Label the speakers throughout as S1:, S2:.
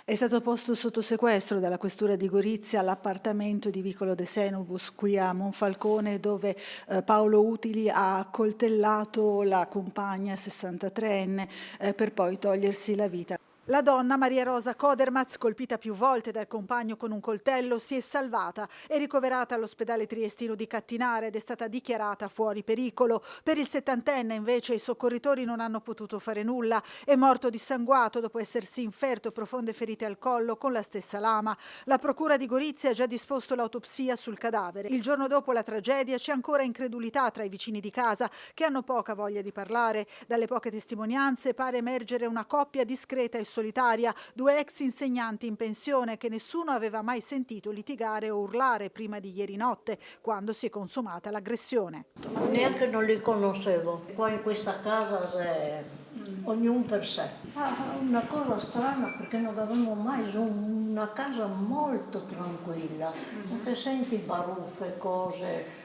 S1: È stato posto sotto sequestro dalla questura di Gorizia l'appartamento di Vicolo De Senobus qui a Monfalcone dove Paolo Utili ha accoltellato la compagna 63enne per poi togliersi la vita. La donna, Maria Rosa Codermaz, colpita più volte dal compagno con un coltello, si è salvata. È ricoverata all'ospedale triestino di Cattinare ed è stata dichiarata fuori pericolo. Per il settantenne, invece, i soccorritori non hanno potuto fare nulla. È morto dissanguato dopo essersi inferto profonde ferite al collo con la stessa lama. La procura di Gorizia ha già disposto l'autopsia sul cadavere. Il giorno dopo la tragedia c'è ancora incredulità tra i vicini di casa, che hanno poca voglia di parlare. Dalle poche testimonianze pare emergere una coppia discreta e solitaria, due ex insegnanti in pensione che nessuno aveva mai sentito litigare o urlare prima di ieri notte, quando si è consumata l'aggressione.
S2: Neanche non li conoscevo. Qua in questa casa ognuno per sé. Una cosa strana perché non avevamo mai su una casa molto tranquilla. Non ti senti baruffe, cose.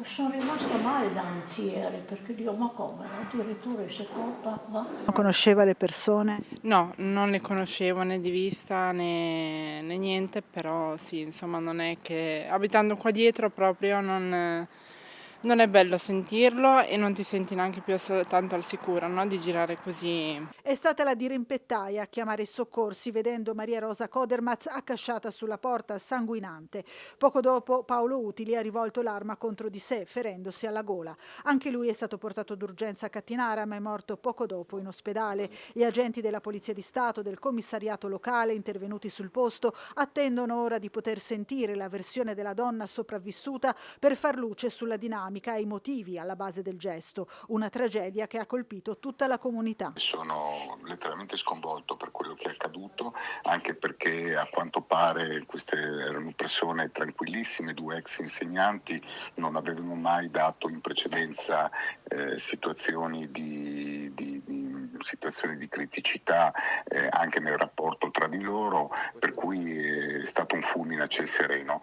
S2: Sono rimasta male da anzieri perché dico ma come? Addirittura se colpa va.
S1: Non conosceva le persone?
S3: No, non le conoscevo né di vista né niente, però sì, insomma, non è che abitando qua dietro proprio non è bello sentirlo e non ti senti neanche più tanto al sicuro, no, di girare così.
S1: È stata la dirimpettaia a chiamare i soccorsi vedendo Maria Rosa Codermaz accasciata sulla porta sanguinante. Poco dopo Paolo Utili ha rivolto l'arma contro di sé ferendosi alla gola. Anche lui è stato portato d'urgenza a Cattinara ma è morto poco dopo in ospedale. Gli agenti della Polizia di Stato, del commissariato locale intervenuti sul posto attendono ora di poter sentire la versione della donna sopravvissuta per far luce sulla dinamica e i motivi alla base del gesto. Una tragedia che ha colpito tutta la comunità.
S4: Sono letteralmente sconvolto per quello che è accaduto, anche perché a quanto pare queste erano persone tranquillissime, due ex insegnanti, non avevano mai dato in precedenza situazioni situazioni di criticità anche nel rapporto tra di loro, per cui è stato un fulmine a ciel sereno.